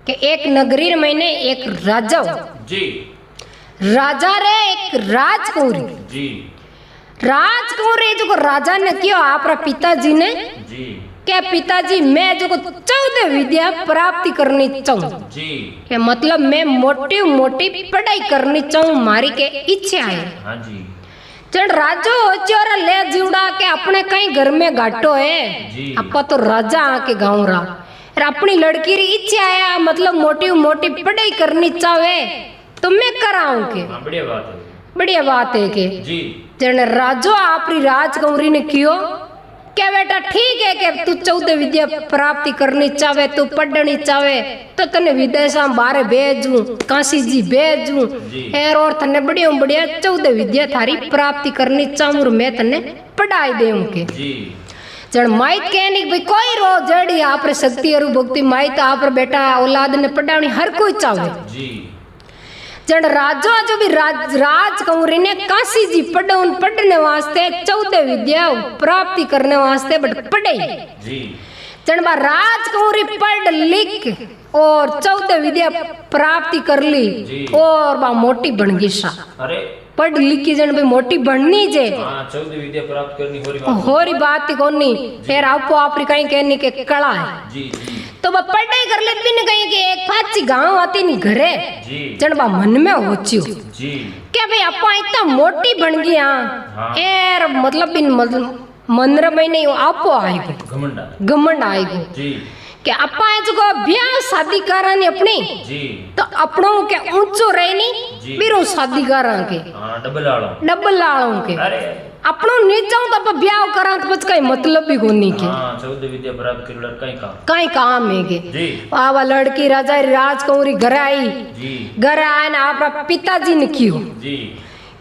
कि एक नगरी महीने एक राजा जी राजा रे एक राजकुंवरी जी राजकुंवरी जो राजा ने किया आपरा पिताजी ने जी के पिताजी मैं जो 14 विद्या प्राप्ति करनी चाहूँ जी के मतलब मैं मोटी मोटी पढ़ाई करनी चाहूँ मारी के इच्छा है। हाँ जी चल राजो चोर ले जीवड़ा के अपने कहीं घर में घाटो है जी। आपा तो राजा आके गाँव रहा और अपनी लड़की री इच्छा है मतलब मोटी मोटी पढ़ाई करनी चाहे तो मैं कराऊं के हाँ, बढ़िया बात है। बढ़िया बात है के जी जन राजो आपरी राजकुंवरी ने कियो क्या बेटा ठीक है कि तू 14 विद्या प्राप्ति करनी चाहे तू पढ़नी चाहे तो तने विदेशा बाहर भेजूं काशी जी भेजूं जी। और तने बढ़िया बढ़िया 14 विद्या थारी प्राप्ति करनी चाहूं और मैं तने पढ़ाई देऊं के जी जन माइत कहनी भाई कोई रो जड़ी आप रे शक्ति और भक्ति माइत आप रे बेटा औलाद ने पढ़ानी हर कोई चाहे जी जन राजो जो भी राजकुंवरी ने काशी जी पढ़ने वास्ते 14 विद्या प्राप्ति करने वास्ते बट पढ़े जी जन बा राजकुंवरी पढ़ लिख और 14 विद्या प्राप्ति कर ली जी। और बा मोटी बन गई सा अरे पढ़ लिख की जन भाई मोटी बननी जे हाँ 14 विद्या प्राप्त करनी हो रही बात होरी बात ही कोनी फिर आपको आपरी कहीं कहने के कला है जी जी तो वह पढ़ाई कर लेते भी नहीं कहीं कि एक फाची गांव आती नहीं घरे जी जन बा मन में होचियो जी क्या भाई अपा इतना मोटी बन गई हाँ। एर मतलब बिन मंद्र में नहीं आपो आएगो घमंडा घमंड आएगो जी कि अपा जो ब्याह शादी करानी अपनी जी तो अपनों के ऊंचो रहनी जी। बिरो शादी करा के हाँ डबल आड़ो डबल आलों के अरे अपनों नीचा तो अपा ब्याह करा तो बस कहीं मतलब भी कोनी के हाँ 14 विद्या प्राप्त कर लड़का ही काम कहीं काम है के जी आवा लड़की राजा राजकुंवरी घर आई जी घर आए ना आपरा पिताजी ने कियो जी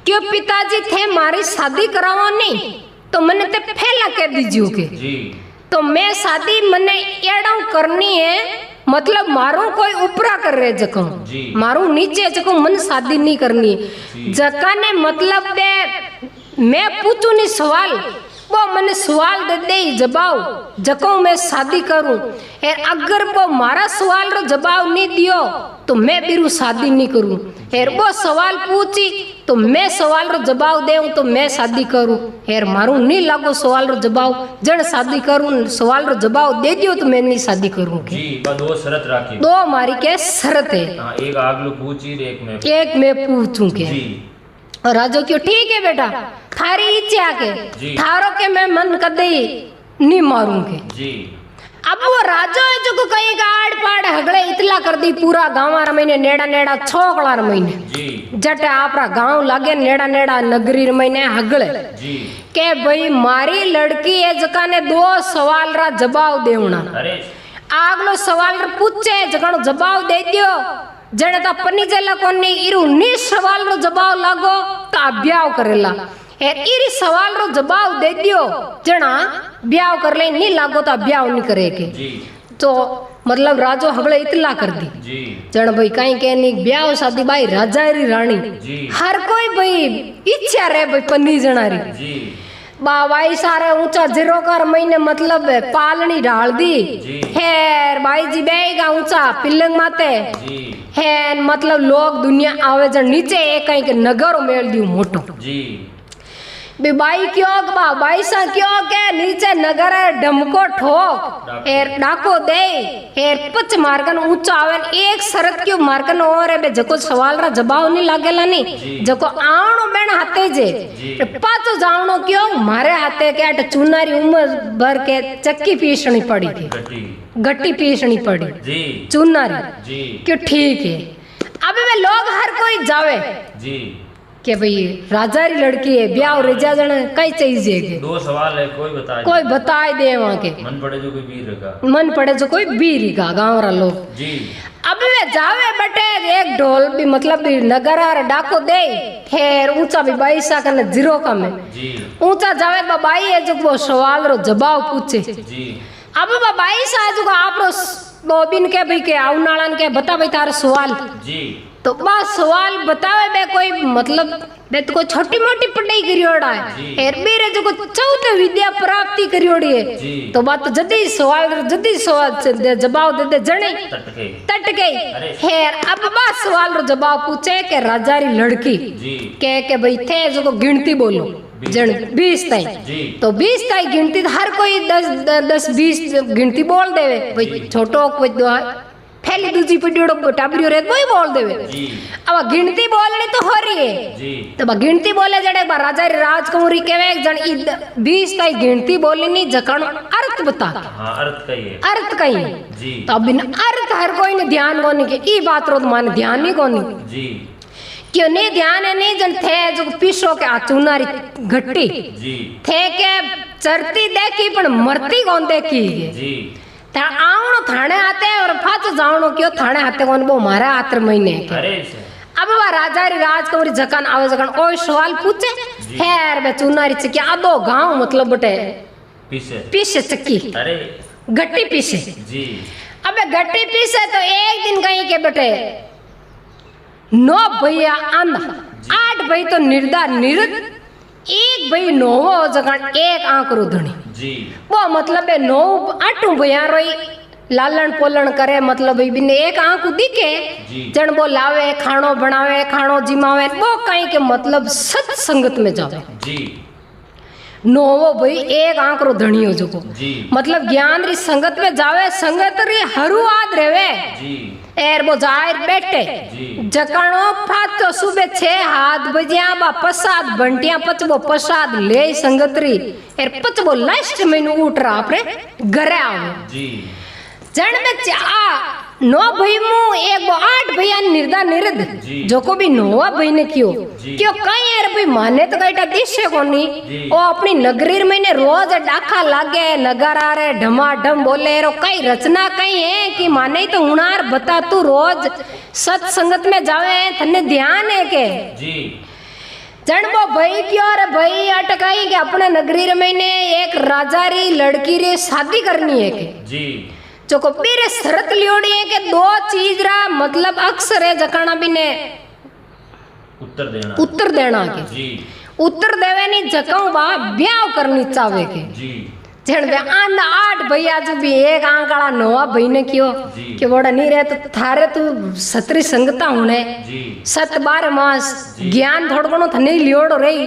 क्यों पिताजी थे मारी शादी करावा नहीं तो मैंने ते फैला कह दीजियो के जी तो मैं शादी मने एड़ाऊ करनी है मतलब मारू कोई ऊपरा कर रहे जको जी। मारू नीचे जको मन शादी नहीं करनी जी। जका ने मतलब दे मैं पूछू नहीं सवाल वो मैंने सवाल दे दे जवाब जको मैं शादी करूं और अगर वो मारा सवाल रो जवाब नहीं दियो तो मैं बिरू शादी नहीं करूं और वो सवाल पूछी तो मैं सवाल रो जवाब देऊं तो मैं शादी करूं और मारू नहीं लागो सवाल रो जवाब जन शादी करूं सवाल रो जवाब दे दियो तो मैं नहीं शादी करूं के जी बस दो शरत राखी दो हमारी के शर्त है हाँ एक आगलो पूछी और एक मैं पूछूं के जी और राजो क्यों ठीक है बेटा थारी इच्छा के जी। थारो के मैं मन कदे नहीं मारूंगे जी अब वो राजो है जो को कहीं का आड़ पाड़ हगड़े इतला कर दी पूरा गाँव महीने नेड़ा नेड़ा छोकड़ा महीने जी जटे आपरा गाँव लागे नेड़ा नेड़ा नगरी महीने हगड़े जी के भाई मारी लड़की है जका ने दो सवाल रा जवाब देवना अरे आगलो सवाल रा पूछे जगनो जवाब दे दियो जने ता पन्नी जला कोनी इरु नि सवाल रो जवाब लागो ता ब्याह करेला ए इरी सवाल रो जवाब दे दियो जना ब्याह कर ले नहीं लागो ता ब्याह नहीं करे के जी तो मतलब राजो हगले इतला कर दी जी जन भाई कहीं कहनी ब्याह शादी भाई राजा री रानी जी हर कोई भाई इच्छा रे भाई पन्नी जना री जी भाई सारे ऊंचा जीरो कर महीने मतलब पालनी डाल दी जी। है भाई जी बेगा ऊंचा पिल्लंग माते जी है मतलब लोग दुनिया आवे जन नीचे एक कहीं के नगर मेल दियो मोटो जी बे भाई क्यों भाई सा क्यों के नीचे नगर डमको ठोक एर डाको दे एर पच मार्गन ऊंचा आवे एक शरत क्यों मार्गन और है बे जको सवाल रा जवाब नहीं लागेला नहीं जको आवणो बेन हाथे जे पाछो जावणो क्यों मारे हाथे के अट चुनारी उम्र भर के चक्की पीसनी पड़ी थी गट्टी गट्टी पीसनी पड़ी जी चुनारी जी क्यों ठीक है अबे वे लोग हर कोई जावे जी कि भाई राजा री लड़की है ब्याह रेजा जन कई चाहिए के दो सवाल है कोई बता कोई बताए दे वहां के मन पड़े जो कोई वीर का मन पड़े जो कोई बीरी का गाँव रा लोग जी अब वे जावे बटे एक ढोल भी मतलब भी नगरा रा डाको दे हेर ऊंचा भी बाई सा कने जीरो का में जी ऊंचा जावे बाई है जो वो सवाल रो जवाब पूछे जी अब बाई सा जो आप रो बोबिन के भाई के आउनालन के बता भाई तार सवाल जी तो बस सवाल बतावे बे कोई मतलब बे तो कोई छोटी मोटी पढ़ाई करियोड़ा है एर बेरे जो को चौथे विद्या प्राप्ति करियोड़ी है तो बात तो जदी सवाल से जवाब दे दे जणे तट गई हेर अब बस सवाल रो जवाब पूछे के राजा री लड़की के भाई थे जो को गिनती बोलो जन 20 ताई तो 20 ताई गिनती हर कोई 10-20 गिनती बोल देवे भाई छोटो कोई पहली दूसरी पीढ़ी टाबरियो रे कोई बोल देवे अब गिनती बोलनी तो हो रही है तो गिनती बोले जड़े राजा री राजकुमारी केवे जन 20 ताई गिनती बोली नहीं जकण अर्थ बता अर्थ कही तो अब बिन अर्थ हर कोई ने ध्यान कोनी के ई बात रो माने ध्यान नहीं कोनी क्यों नहीं ध्यान है नहीं जन थे जो पीछो के आ चुनारी घट्टी थे के चरती देखी पण मरती कौन देखी आवणो थाने आते और फाच जावणो क्यों थाने आते कौन वो मारा आत्र महीने अब वह राजा री राजकुमारी जकन आवे जकन ओय सवाल पूछे हेर बे चुनारी चकी आधो गांव मतलब बटे पीछे चक्की घट्टी पीछे अबे घट्टी पीछे तो एक दिन कहीं के बटे 9 भैया आंधा 8 भाई तो निर्धार निरत एक भाई 9 जगन एक आंक रो धणी वो मतलब 9-8 भैया रोई लालन पोलन करे मतलब बिन एक आंक दिखे जन वो लावे खानो बनावे खानो जिमावे वो कहीं के मतलब सत्संगत में जावे नोवो भाई एक आंक रो धणियो जो मतलब ज्ञान री संगत में जावे संगत री हरुआद रेवे एर वो जाहिर बैठे जकणो फातो सुबह 6 हाथ बजिया बा प्रसाद बंटिया पचबो प्रसाद ले संगतरी एर पचबो लास्ट मेनू उठ रहा आपरे घरे आवे जन में 9 भाई मु एक 8 भैया निर्दा निरद जो को भी 9 भाई ने क्यों कहीं यार भाई माने तो कईटा दिशे कोनी ओ अपनी नगरीर में ने रोज डाखा लागे नगारा रे ढमाढम बोले रो कई रचना कई है कि माने तो हुनार बता तू रोज सत्संगत में जावे तने ध्यान है के जन वो भाई क्यों रे भाई अटकाई के अपने नगरीर में ने एक राजा री लड़की रे शादी करनी है के जो को पीरे शरत लियोड़ी है कि 2 चीज रा मतलब अक्सर है जकना भी ने उत्तर देना के उत्तर देवे नहीं जकाऊ बा ब्याह करनी चावे के जन बे आंदा 8 भैया जो भी एक आंकड़ा 9 भाई ने क्यों कि बड़ा नहीं रहे तो थारे तू सत्री संगता होने 7-12 मास ज्ञान थोड़ गणो थने लियोड़ो रही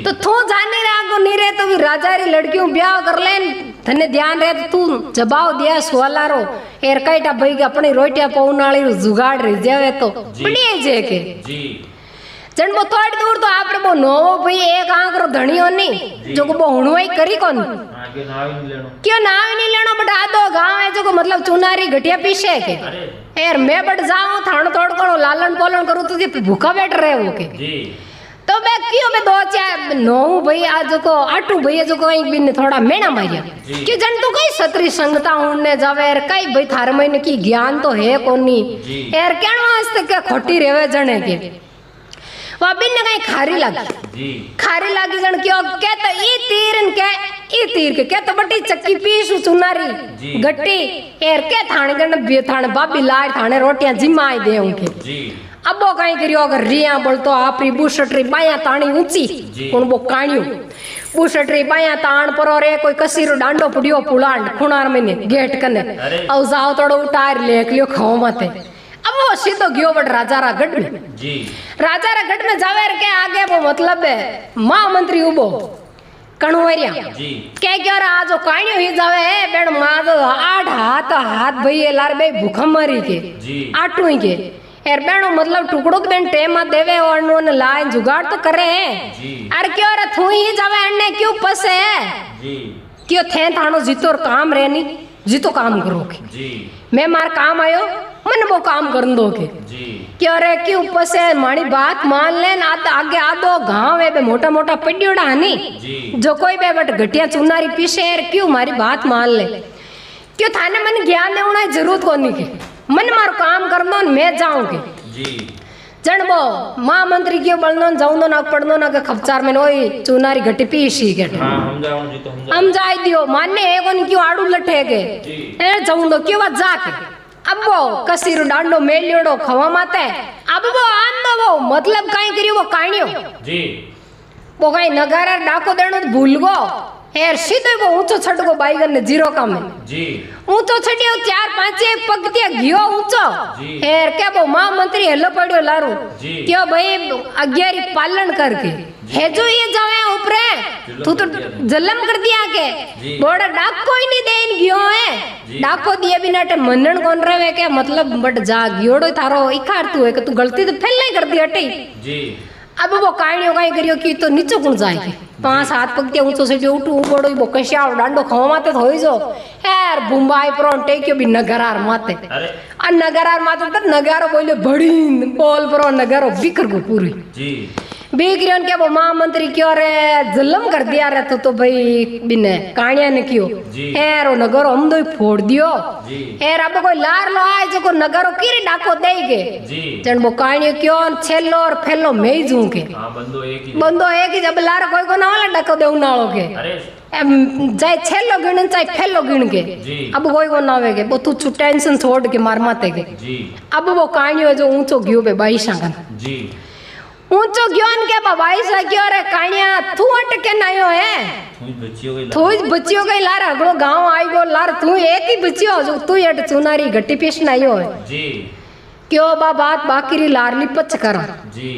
तो थो जाने रे आगो नहीं रहे तो भी राजा री लड़कियों ब्याह कर लेन थने ध्यान रहे तो तू जवाब दिया सवालारो एर कईटा भाई के अपनी रोटियां पौनाली जुगाड़ रही जावे तो बढ़िया जे के जन वो थोड़ी दूर तो आप वो 9 भाई एक आंक रो धणियो नहीं जो को वो हुणवाई करी कोन क्यों नाव नहीं लेनो बट आधो गांव है जो को मतलब चुनारी घटिया पीछे के यार मैं बट जाऊं थाण तोड़ करो लालन पोलन करूं तो ये भूखा बैठ रहे हो के तो मैं क्यों मैं 2-4-9 भाई आज को 8 भैया जो को एक बिन थोड़ा मेना मारिया कि जन तो कई सत्री संगता उड़ने जावे यार कई भाई थार महीने की ज्ञान तो है कोनी यार केन वास्ते के खोटी रेवे जने के वो बिन कहीं खारी लागी जन क्यों के तो ई तीर के तो बटी चक्की पीसू चुनारी गट्टी एर के थाने जन बे थाने बाबी लार थाने रोटियां जिमाई दे उनके अब वो कहीं करियो अगर रिया बोल तो आपरी बुशटरी बाया ताणी ऊंची उन वो काणियो बुशटरी बाया ताण पर और कोई कसीरो डांडो पड़ियो पुलांड खुणार में गेट कने औ जाओ तोड़ो उतार लेख लियो खाओ मते अब वो सीधो गयो बट राजा रा गढ़ में राजा रा गढ़ में जावे के आगे वो मतलब है महामंत्री उबो कणुवरिया के क्या रा जो काणियो ही जावे है बेड़ माद 8 हाथ भई लार बे भूखम मरी के आटू ही के यार बेड़ो मतलब टुकड़ो तो बेन टेमा देवे और उन्होंने लाइन जुगाड़ तो करे हैं अरे क्यों रे थू ही जावे अन्ने क्यों पसे है क्यों थे थानो जीतो काम रहनी जीतो काम करोगे मैं मार काम आयो मन वो काम कर दोगे क्यों रे क्यों पसे मारी बात मान लेन आगे आदो गांव है बे मोटा मोटा पड्योड़ा हनी जो कोई बे बट घटिया चुनारी पीछे क्यों मारी बात मान ले क्यों थाने मन ज्ञान देना जरूरत कोनी के मन मारो काम कर दो मैं जाऊंगी जन वो महामंत्री क्यों बोलनो जाऊं ना पढ़नो ना के खपचार में ओई चुनारी घटी पीसी के हम जाई दियो माने है कोनी क्यों आड़ू लठे के ए जाऊं दो क्यों बात जाके अब वो कसीरो डांडो मेलियोड़ो खवा माते अब वो आंदो वो मतलब काई करियो वो काणियो जी वो काई नगारा डाको देनो तो भूल गो हेर सीधे वो ऊंचो छटको बाईगन ने जीरो काम में जी ऊंचो छटियो 4-5 पगतिया गयो ऊंचो जी। हेर के वो महामंत्री हेलो पड़ियो लारू जी। क्यों भाई 11 पालन करके हे जो ये जावे ऊपरे तू तो जलम कर दिया के जी। बोड़ा डाक कोई नहीं देन गयो है जी। डाको दिए बिना टे मनन कोन रहे के मतलब बट जा गयोड़ो थारो इखार तू है कि तू गलती तो फेल नहीं कर दी हटी जी अब वो काणियो काई करियो कि तो नीचे कुण जाए 5-7 पगतिया ऊंचो से उठू बड़ो बो कश्या डांडो खवा माते होई जो यार बुम्बाई प्रोंटे क्यों भी नगरार माते अरे आ नगरार माते तो नगारो बोले बड़ी बोल प्रो नगारो बिकर को पूरी जी बिगरियन के वो महामंत्री क्यों रे जुल्म कर दिया रे तो भाई बिने काणिया ने क्यों जी। यार वो नगारो हम दो फोड़ दियो जी यार अब कोई लार लो आए जो को नगारो किरी डाको देगे जी जन वो काणियो क्यों छेलो और फेलो में जूंगे हाँ बंदो एक ही बंदो एक ही जब लार कोई को ना वाला डाको देउ नालो के अरे चाहे छेलो गिन चाहे फेलो गिन के जी। अब कोई को ना आवेगे वो तू टेंशन छोड़ के मार माते के जी अब वो काणियो जो ऊंचो गयो बे 22 आंगन जी ऊंचो ज्ञान के बाबाई सा क्यों रे काणिया तू अटके नायो है हुई बच्चियों के तू बच्चियों के लार अगलो गांव आई गो लार तू एक ही बच्चियो जो तू अट चुनारी गट्टी पेश नायो है जी क्यों बा बात बाकीरी लारली पच कर जी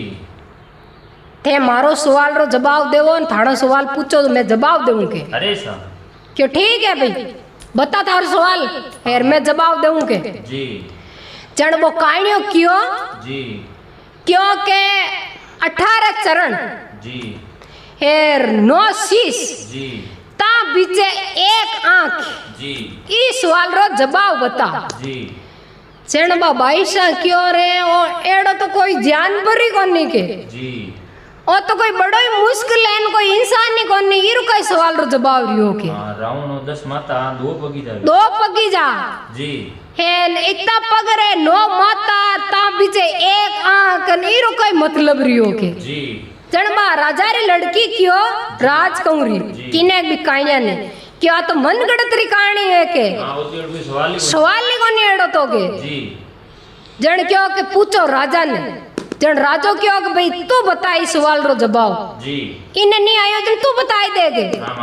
थे मारो सवाल रो जवाब देवो न थानो सवाल पूछो तो मैं जवाब देऊं के अरे सा क्यों ठीक है भाई बता थारो सवाल फिर मैं जवाब देऊं के जी जन वो काणियो क्यों जी क्योंकि 18 चरण जी हेर 9 शीश जी ता बीचे एक आंख जी ई सवाल रो जवाब बता जी चण बाईसा क्यों रे ओ एड़ो तो कोई जानवर ही कोनी के जी ओ तो कोई बड़ो ही मुश्किल है कोई इंसान ही कोनी इरु कोई सवाल रो जवाब रियो के हाँ रावण और 10 माता 2 बगीचा 2 पगी जा जी हेन इतना पगरे 9 माता ता बीचे एक आंख नीरो कोई मतलब रियो के जी जणबा राजा री लड़की क्यों राजकुंवरी किने भी काइया ने क्या तो मन गणतरी कहानी है के हाँ उसके कोई सवाल ही सवाल ही कोनी एड़ो तो के जी जण क्यों के पूछो राजा ने जण राजो क्यों के भाई तू बताई सवाल रो जवाब जी इने नहीं आयो जण तू बताई देगे हाँ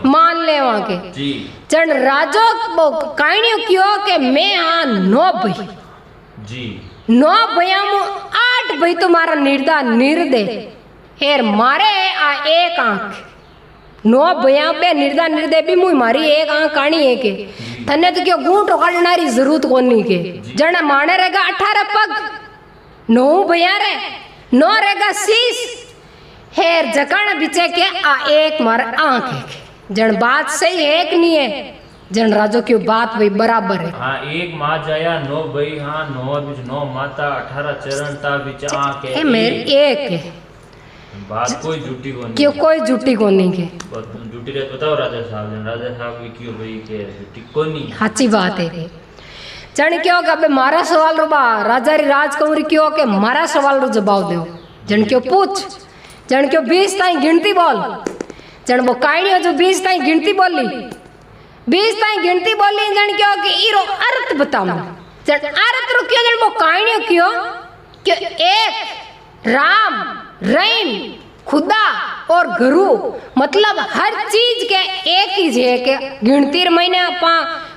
मान ले वहां के जी जण राजो कहानियों क्यों के मैं हाँ 9 भाई जी 9 भैया मु 8 भाई तुम्हारा निर्दा निर्दे हेर मारे आ एक आंख 9 भैया पे निर्दा निर्दे भी मुई मारी एक आंख काणी है के तने तो क्यों गूंठो काटनारी जरूरत कोनी के जण माने रहेगा 18 पग 9 भैया रे 9 रहेगा शीश हेर जकण बिचे के आ एक मार आंख है जण बात सही है कि नहीं है जन राजो की बात वही बराबर है हाँ एक माँ जाया 9 भाई हाँ 9 बीच 9 माता 18 चरण ता बीच आंख है मेरे एक है बात कोई झूठी को नहीं क्यों कोई झूठी को नहीं के झूठी रहती बताओ राजा साहब की क्यों भाई के झूठी को नहीं अच्छी बात है जन क्यों के अबे मारा सवाल रो बा राजा री राजकुमारी क्यों के मारा सवाल रो जवाब दो जन क्यों पूछ जन क्यों 20 ताई गिनती बोल जन वो काइनियो जो 20 ताई गिनती बोली 20 ताई गिनती बोली जन क्यों के इरो अर्थ बताओ जन अर्थ रो क्यों जन वो काइनियो क्यों कि एक राम रहीम खुदा और गुरु मतलब हर चीज के एक ही है के गिनती महीने अपा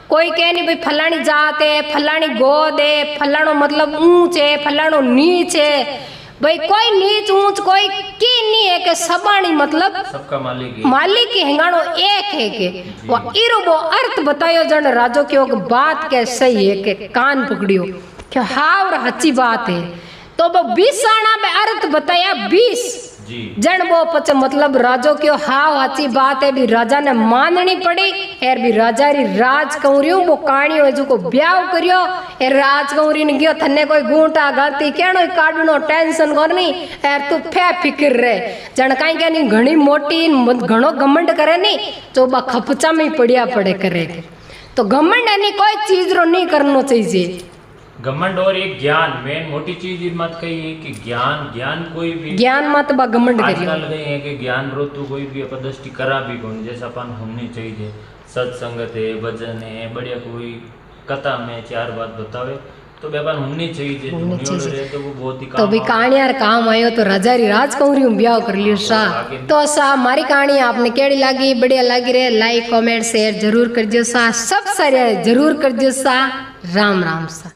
कोई कह नहीं भाई फलानी जात है फलानी गोद है फलानो मतलब ऊंच है फलानो नीच है भाई कोई नीच ऊंच कोई की नहीं है के सबाणी मतलब सबका मालिक ही हेंगाणो एक है के वो इरो वो अर्थ बतायो जन राजो क्यों बात के सही है के कान पकड़ियो क्यों हावर अच्छी बात है तो वो 20 आना में अर्थ बताया 20 जन वो पच मतलब राजो क्यों हाव अच्छी बात है भी राजा ने माननी पड़ी यार भी राजा री राजकुंवरियों वो कहानी हो जो को ब्याह करियो यार राजकुंवरी ने गयो थने कोई गूंटा गाती केनो काडनो टेंशन करनी यार तू फे फिक्र रे जन काई के नहीं घणी मोटी घणो घमंड करे नहीं जो बा खपचा में पड़िया पड़े करे तो घमंड नहीं कोई चीज रो नहीं करनो चाहिए घमंड और एक ज्ञान मेन मोटी चीज मत कही कि ज्ञान कोई भी ज्ञान मत बा घमंड करियो आजकल गए हैं कि ज्ञान रो तू कोई भी अपदृष्टि करा भी कौन जैसा अपन होनी चाहिए सत्संगत है भजन है बढ़िया कोई कथा में 4 बात बतावे तो बेबान होनी चाहिए जे होनी धुनियों चाहिए। रहे तो वो बहुत ही तो काम भी कहानी यार काम आयो तो राजारी राजकुमारी हूँ ब्याह कर लियो सा। तो सा हमारी कहानी आपने केड़ी लगी, बढ़िया लगी रे, लाइक कमेंट शेयर जरूर कर दियो सा, सब्सक्राइब जरूर कर दियो सा। राम राम सा।